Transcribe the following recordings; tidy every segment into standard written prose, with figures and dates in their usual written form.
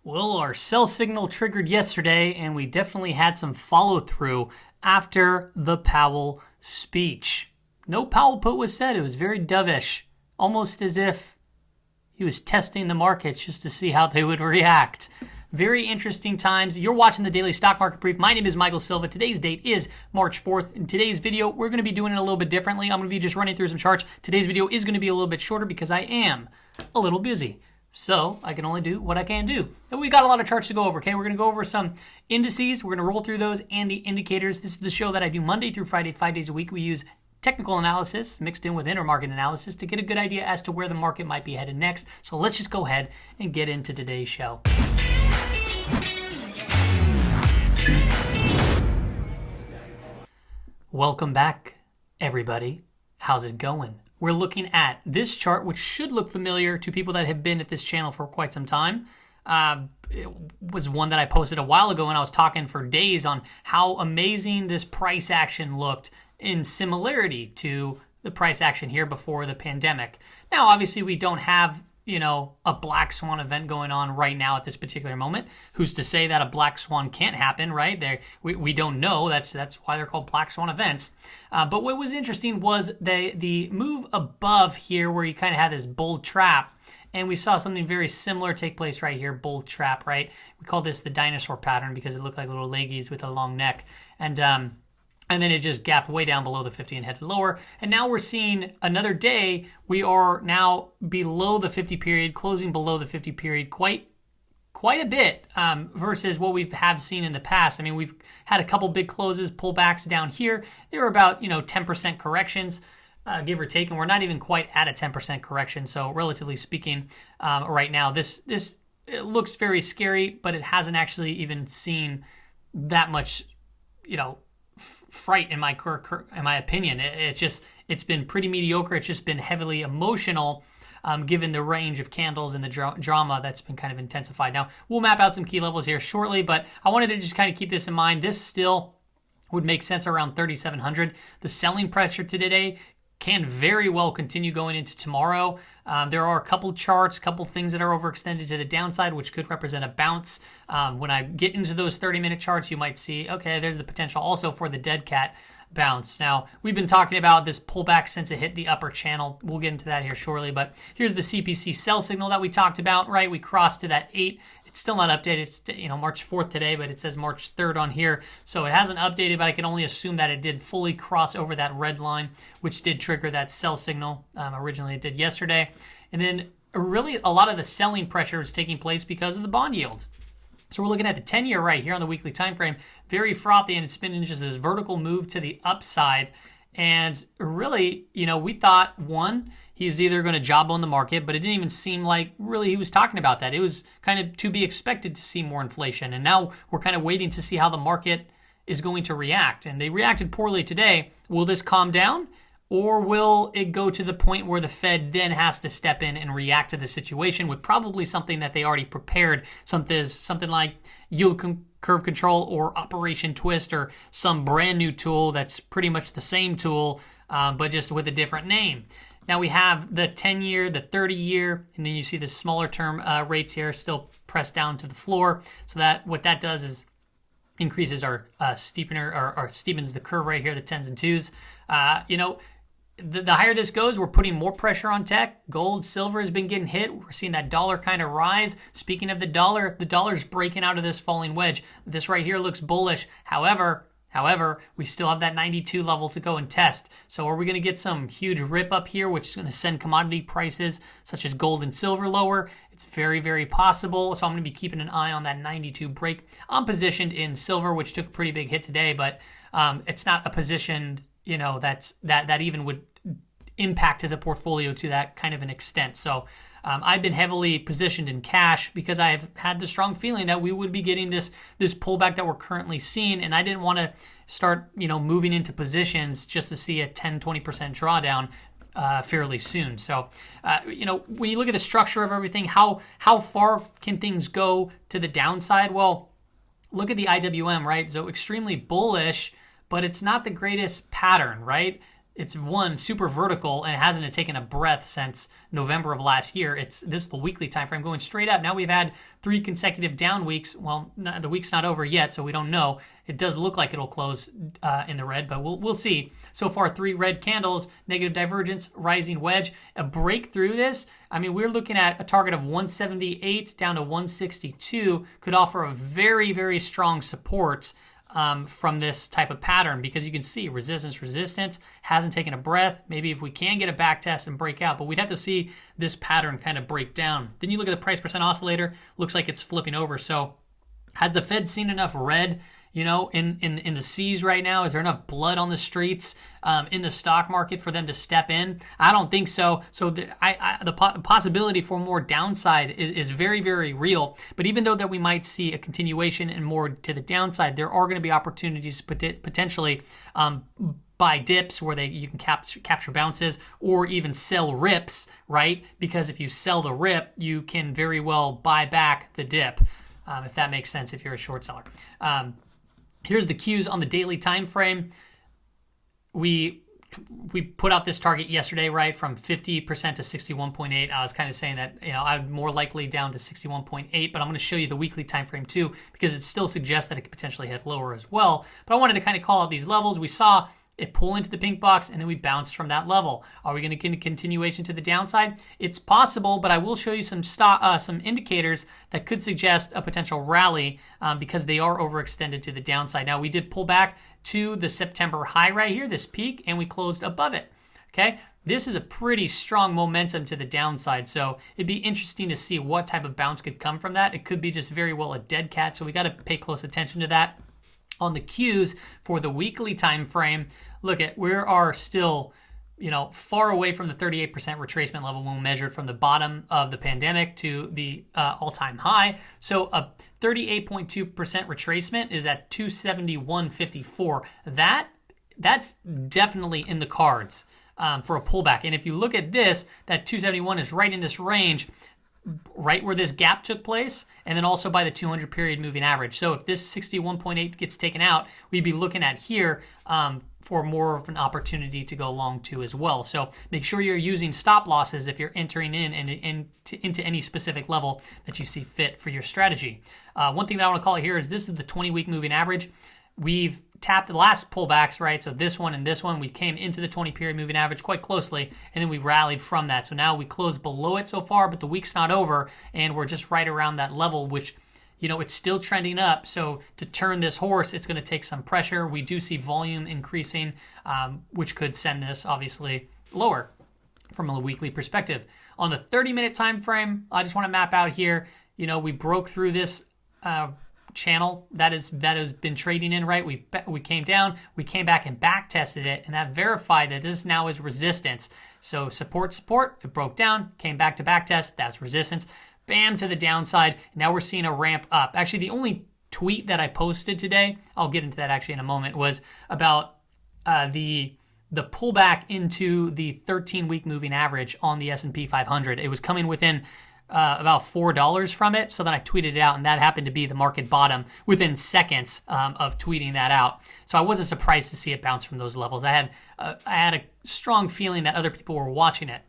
Well, our sell signal triggered yesterday, and we definitely had some follow through after the Powell speech. No Powell put was said. It was very dovish, almost as if he was testing the markets just to see how they would react. Very interesting times. You're watching the Daily Stock Market Brief. My name is Michael Silva. Today's date is March 4th. In today's video, we're going to be doing it a little bit differently. I'm going to be just running through some charts. Today's video is going to be a little bit shorter because I am a little busy. So I can only do what I can do. And we got a lot of charts to go over, okay? We're going to go over some indices. We're going to roll through those and the indicators. This is the show that I do Monday through Friday, 5 days a week. We use technical analysis mixed in with intermarket analysis to get a good idea as to where the market might be headed next. So let's just go ahead and get into today's show. Welcome back, everybody. How's it going? We're looking at this chart, which should look familiar to people that have been at this channel for quite some time. It was one that I posted a while ago, and I was talking for days on how amazing this price action looked in similarity to the price action here before the pandemic. Now, obviously, we don't have a black swan event going on right now at this particular moment. Who's to say that a black swan can't happen, right? We don't know. That's why they're called black swan events. But what was interesting was the move above here where you kind of had this bull trap, and we saw something very similar take place right here, bull trap, right? We call this the dinosaur pattern because it looked like little leggies with a long neck. And then it just gapped way down below the 50 and headed lower. And now we're seeing another day. We are now below the 50 period, closing below the 50 period quite a bit versus what we have seen in the past. I mean, we've had a couple big closes, pullbacks down here. They were about 10% corrections, give or take, and we're not even quite at a 10% correction. So relatively speaking, right now, this it looks very scary, but it hasn't actually even seen that much, fright in my opinion. It's been pretty mediocre. It's just been heavily emotional, given the range of candles and the drama that's been kind of intensified. Now we'll map out some key levels here shortly, but I wanted to just kind of keep this in mind. This still would make sense around 3,700. The selling pressure today can very well continue going into tomorrow. There are a couple charts, couple things that are overextended to the downside, which could represent a bounce. When I get into those 30-minute charts, you might see, okay, there's the potential also for the dead cat bounce. Now, we've been talking about this pullback since it hit the upper channel. We'll get into that here shortly, but here's the CPC sell signal that we talked about, right? We crossed to that 8. It's still not updated. It's March 4th today, but it says March 3rd on here. So it hasn't updated, but I can only assume that it did fully cross over that red line, which did trigger that sell signal. Originally it did yesterday. And then really a lot of the selling pressure is taking place because of the bond yields. So we're looking at the 10-year right here on the weekly time frame, very frothy, and it's been in just this vertical move to the upside. And really, we thought, one, he's either going to jawbone the market, but it didn't even seem like really he was talking about that. It was kind of to be expected to see more inflation. And now we're kind of waiting to see how the market is going to react. And they reacted poorly today. Will this calm down? Or will it go to the point where the Fed then has to step in and react to the situation with probably something that they already prepared, something like yield curve control or Operation Twist or some brand new tool that's pretty much the same tool, but just with a different name. Now we have the 10-year, the 30-year, and then you see the smaller term rates here still pressed down to the floor. So that what that does is increases our steepener or steepens the curve right here, the 10s and 2s. The higher this goes, we're putting more pressure on tech. Gold, silver has been getting hit. We're seeing that dollar kind of rise. Speaking of the dollar's breaking out of this falling wedge. This right here looks bullish. However, we still have that 92 level to go and test. So are we going to get some huge rip up here, which is going to send commodity prices such as gold and silver lower? It's very, very possible. So I'm going to be keeping an eye on that 92 break. I'm positioned in silver, which took a pretty big hit today, but it's not a position that even would impact the portfolio to that kind of an extent. So I've been heavily positioned in cash because I have had the strong feeling that we would be getting this pullback that we're currently seeing, and I didn't want to start moving into positions just to see a 10-20% drawdown fairly soon. So when you look at the structure of everything, how far can things go to the downside? Well, look at the IWM, right? So extremely bullish, but it's not the greatest pattern, right? it's one super vertical and it hasn't taken a breath since November of last year. This is the weekly time frame going straight up. Now we've had 3 consecutive down weeks. Well, the week's not over yet, so we don't know. It does look like it'll close in the red, but we'll see. So far, 3 red candles, negative divergence, rising wedge. A break through this, I mean, we're looking at a target of 178 down to 162 could offer a very, very strong support from this type of pattern, because you can see resistance hasn't taken a breath. Maybe if we can get a back test and break out, but we'd have to see this pattern kind of break down. Then you look at the price percent oscillator, looks like it's flipping over. So has the Fed seen enough red, in the seas right now? Is there enough blood on the streets in the stock market for them to step in? I don't think so. So the possibility for more downside is very, very real. But even though that we might see a continuation and more to the downside, there are going to be opportunities potentially buy dips where you can capture bounces, or even sell rips, right? Because if you sell the rip, you can very well buy back the dip. If that makes sense, if you're a short seller. Here's the cues on the daily time frame. We put out this target yesterday, right, from 50% to 61.8. I was kind of saying that I'm more likely down to 61.8, but I'm going to show you the weekly time frame too, because it still suggests that it could potentially head lower as well. But I wanted to kind of call out these levels. We saw it pull into the pink box, and then we bounced from that level. Are we going to get a continuation to the downside? It's possible, but I will show you some indicators that could suggest a potential rally because they are overextended to the downside. Now, we did pull back to the September high right here, this peak, and we closed above it. Okay, this is a pretty strong momentum to the downside, so it'd be interesting to see what type of bounce could come from that. It could be just very well a dead cat, so we got to pay close attention to that. On the cues for the weekly time frame, look at, we are still far away from the 38% retracement level when measured from the bottom of the pandemic to the all-time high. So a 38.2% retracement is at 271.54. That's definitely in the cards for a pullback. And if you look at this, that 271 is right in this range, right where this gap took place, and then also by the 200 period moving average. So if this 61.8 gets taken out, we'd be looking at here for more of an opportunity to go long too as well. So make sure you're using stop losses if you're entering into any specific level that you see fit for your strategy. One thing that I want to call it here is this is the 20-week moving average. We've tapped the last pullbacks, right? So this one and this one, we came into the 20-period moving average quite closely, and then we rallied from that. So now we closed below it so far, but the week's not over, and we're just right around that level, which, it's still trending up. So to turn this horse, it's going to take some pressure. We do see volume increasing, which could send this obviously lower from a weekly perspective. On the 30-minute time frame, I just want to map out here. We broke through this channel that has been trading in, right? We came down, we came back and back tested it, and that verified that this now is resistance. So support, it broke down, came back to back test, that's resistance, bam, to the downside. Now we're seeing a ramp up. Actually, the only tweet that I posted today, I'll get into that actually in a moment, was about the pullback into the 13-week moving average on the S&P 500. It was coming within about $4 from it. So then I tweeted it out, and that happened to be the market bottom within seconds of tweeting that out. So I wasn't surprised to see it bounce from those levels. I had a strong feeling that other people were watching it.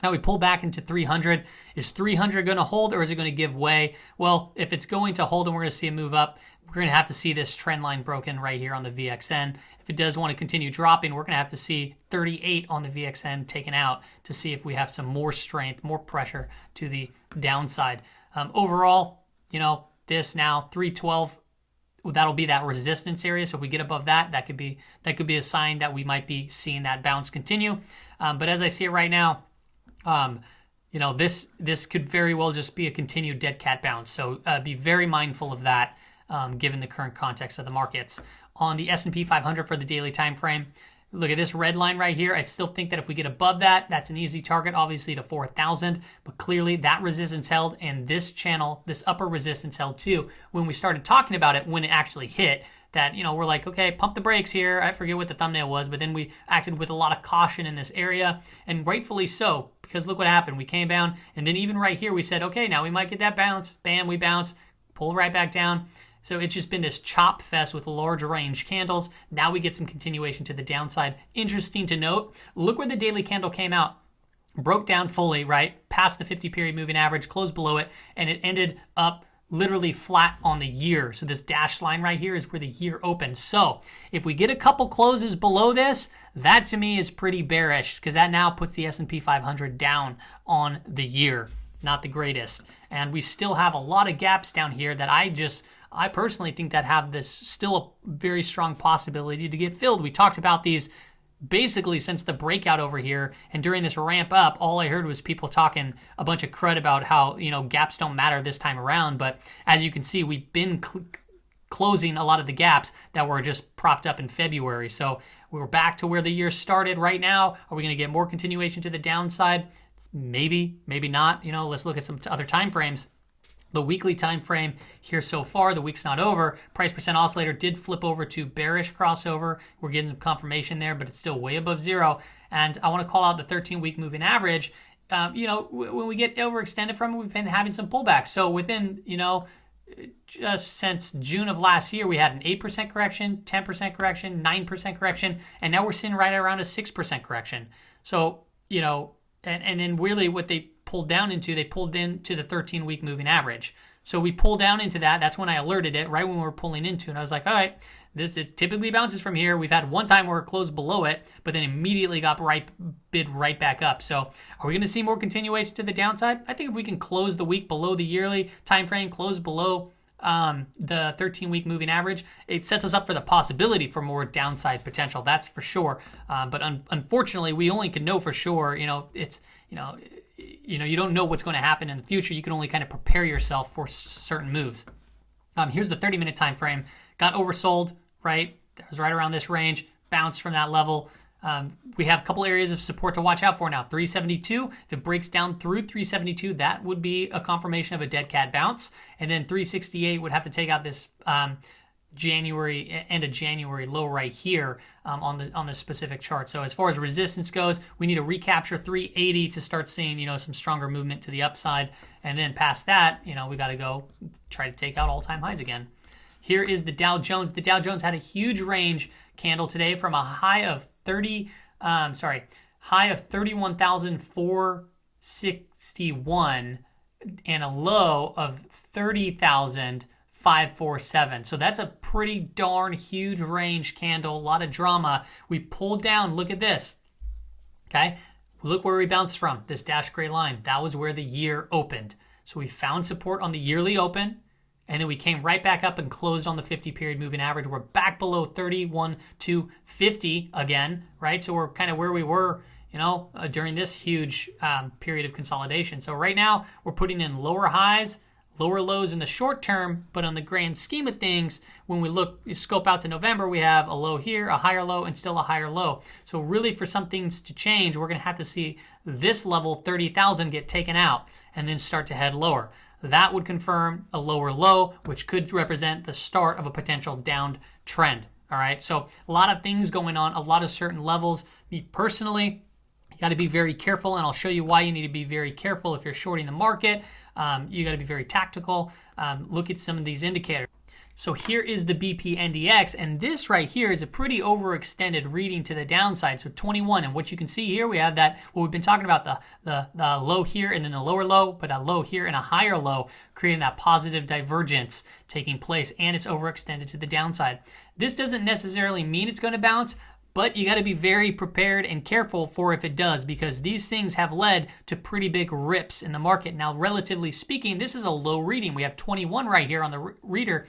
Now we pull back into 300. Is 300 going to hold, or is it going to give way? Well, if it's going to hold and we're going to see a move up, we're going to have to see this trend line broken right here on the VXN. If it does want to continue dropping, we're going to have to see 38 on the VXN taken out to see if we have some more strength, more pressure to the downside. Overall, this now 312, that'll be that resistance area. So if we get above that, that could be a sign that we might be seeing that bounce continue. But as I see it right now, this could very well just be a continued dead cat bounce. So be very mindful of that, given the current context of the markets. On the S&P 500 for the daily time frame, look at this red line right here. I still think that if we get above that, that's an easy target, obviously, to 4,000. But clearly that resistance held, and this channel, this upper resistance held too. When we started talking about it, when it actually hit, that, we're like, okay, pump the brakes here. I forget what the thumbnail was, but then we acted with a lot of caution in this area, and rightfully so, because look what happened. We came down, and then even right here, we said, okay, now we might get that bounce. Bam, we bounce, pull right back down. So it's just been this chop fest with large range candles. Now we get some continuation to the downside. Interesting to note, look where the daily candle came out. Broke down fully, right? Past the 50 period moving average, closed below it, and it ended up literally flat on the year. So this dashed line right here is where the year opened. So if we get a couple closes below this, that to me is pretty bearish because that now puts the S&P 500 down on the year. Not the greatest. And we still have a lot of gaps down here that I personally think that have this still a very strong possibility to get filled. We talked about these basically since the breakout over here, and during this ramp up, all I heard was people talking a bunch of crud about how, gaps don't matter this time around. But as you can see, we've been closing a lot of the gaps that were just propped up in February. So we were back to where the year started right now. Are we going to get more continuation to the downside? Maybe, maybe not. Let's look at some other time frames. The weekly time frame here so far, the week's not over. Price percent oscillator did flip over to bearish crossover. We're getting some confirmation there, but it's still way above zero. And I want to call out the 13-week moving average. When we get overextended from it, we've been having some pullbacks. So within, just since June of last year, we had an 8% correction, 10% correction, 9% correction, and now we're sitting right around a 6% correction. So, and then really what they pulled into the 13-week moving average. So we pull down into that. That's when I alerted it, right when we were pulling into, and I was like, all right, it typically bounces from here. We've had one time where it closed below it, but then immediately got bid right back up. So are we going to see more continuation to the downside? I think if we can close the week below the yearly time frame, close below the 13-week moving average, it sets us up for the possibility for more downside potential. That's for sure. But unfortunately, we only can know for sure. You don't know what's going to happen in the future. You can only kind of prepare yourself for certain moves. Here's the 30-minute time frame. Got oversold, right? That was right around this range. Bounced from that level. We have a couple areas of support to watch out for now. 372. If it breaks down through 372, that would be a confirmation of a dead cat bounce. And then 368 would have to take out this end of January low right here on the specific chart. So as far as resistance goes, we need to recapture 380 to start seeing some stronger movement to the upside, and then past that, we got to go try to take out all-time highs again. Here is the Dow Jones. The Dow Jones had a huge range candle today from a high of 31,461 and a low of 30,547. So that's a pretty darn huge range candle, a lot of drama. We pulled down, look at this, okay? Look where we bounced from, this dashed gray line. That was where the year opened. So we found support on the yearly open, and then we came right back up and closed on the 50-period moving average. We're back below 31,250 again, right? So we're kind of where we were, during this huge period of consolidation. So right now, we're putting in lower highs, lower lows in the short term, but on the grand scheme of things, when we scope out to November, we have a low here, a higher low, and still a higher low. So really, for some things to change, we're going to have to see this level, 30,000, get taken out and then start to head lower. That would confirm a lower low, which could represent the start of a potential down trend. All right, so a lot of things going on, a lot of certain levels. Me personally, you got to be very careful, and I'll show you why you need to be very careful if you're shorting the market. You got to be very tactical. Look at some of these indicators. So here is the BP NDX, and this right here is a pretty overextended reading to the downside. So 21, and what you can see here, we have that, what we've been talking about, the low here and then the lower low, but a low here and a higher low, creating that positive divergence taking place, and it's overextended to the downside. This doesn't necessarily mean it's going to bounce, but you got to be very prepared and careful for if it does, because these things have led to pretty big rips in the market. Now, relatively speaking, this is a low reading. We have 21 right here on the reader.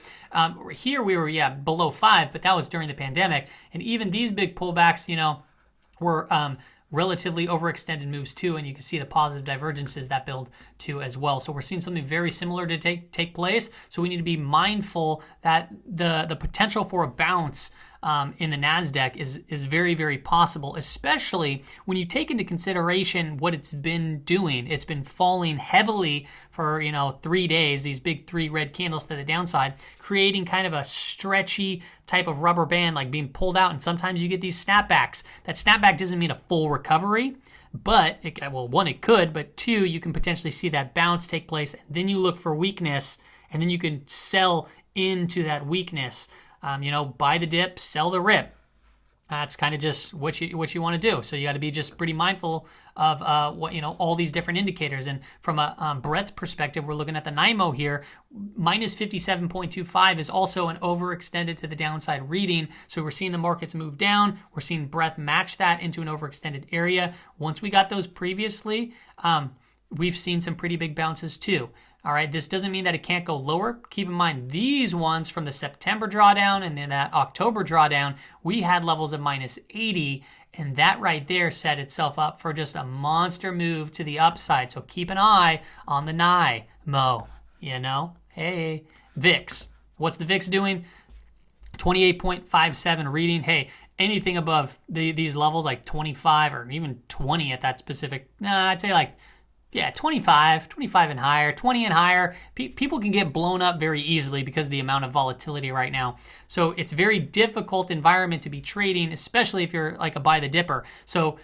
Here we were, below 5, but that was during the pandemic. And even these big pullbacks, were relatively overextended moves too, and you can see the positive divergences that build too as well. So we're seeing something very similar to take place. So we need to be mindful that the potential for a bounce in the NASDAQ is very, very possible, especially when you take into consideration what it's been doing. It's been falling heavily for 3 days, these big 3 red candles to the downside, creating kind of a stretchy type of rubber band, like being pulled out, and sometimes you get these snapbacks. That snapback doesn't mean a full recovery, but one, it could, but two, you can potentially see that bounce take place, and then you look for weakness, and then you can sell into that weakness. Buy the dip, sell the rip. That's kind of just what you want to do. So you got to be just pretty mindful of all these different indicators. And from a breadth perspective, we're looking at the NIMO here. Minus 57.25 is also an overextended to the downside reading. So we're seeing the markets move down. We're seeing breadth match that into an overextended area. Once we got those previously, we've seen some pretty big bounces too. All right, this doesn't mean that it can't go lower. Keep in mind, these ones from the September drawdown and then that October drawdown, we had levels of minus 80, and that right there set itself up for just a monster move to the upside. So keep an eye on the NIMO, Hey, VIX. What's the VIX doing? 28.57 reading. Hey, anything above these levels, like 25 or even 20 at that specific, I'd say 25 and higher, 20 and higher. People can get blown up very easily because of the amount of volatility right now. So it's a very difficult environment to be trading, especially if you're like a buy the dipper. So,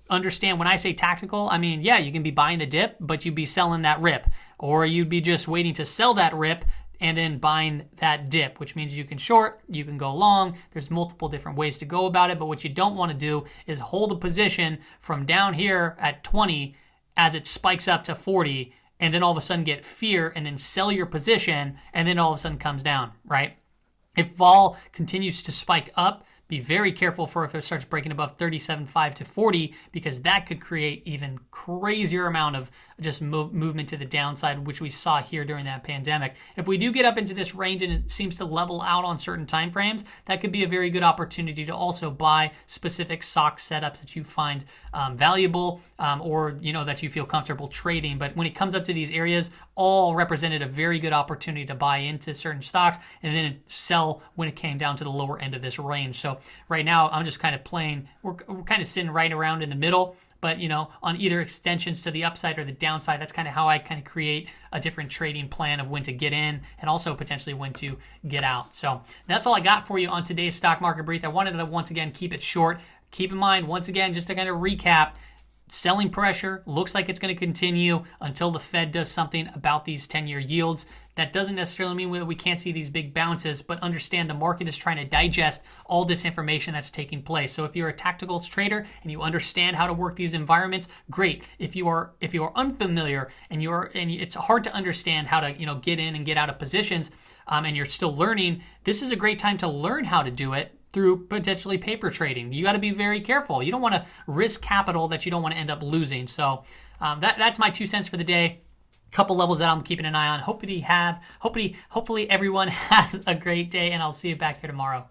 understand when I say tactical, I mean, yeah, you can be buying the dip, but you'd be selling that rip, or you'd be just waiting to sell that rip and then buying that dip, which means you can short, you can go long. There's multiple different ways to go about it, but what you don't want to do is hold a position from down here at 20 as it spikes up to 40, and then all of a sudden get fear and then sell your position, and then all of a sudden comes down, right? If vol continues to spike up, be very careful for if it starts breaking above 37.5 to 40, because that could create even crazier amount of just movement to the downside, which we saw here during that pandemic. If we do get up into this range and it seems to level out on certain time frames, that could be a very good opportunity to also buy specific stock setups that you find valuable or that you feel comfortable trading. But when it comes up to these areas, all represented a very good opportunity to buy into certain stocks and then sell when it came down to the lower end of this range. So right now, I'm just kind of playing, we're kind of sitting right around in the middle, but on either extensions to the upside or the downside, that's kind of how I kind of create a different trading plan of when to get in and also potentially when to get out. So that's all I got for you on today's Stock Market Brief. I wanted to once again keep it short. Keep in mind, once again, just to kind of recap, selling pressure looks like it's going to continue until the Fed does something about these 10-year yields. That doesn't necessarily mean that we can't see these big bounces, but understand the market is trying to digest all this information that's taking place. So if you're a tactical trader and you understand how to work these environments, great. If you are unfamiliar and it's hard to understand how to get in and get out of positions, and you're still learning, this is a great time to learn how to do it through potentially paper trading. You got to be very careful. You don't want to risk capital that you don't want to end up losing. So that's my 2 cents for the day. Couple levels that I'm keeping an eye on. Hopefully everyone has a great day, and I'll see you back here tomorrow.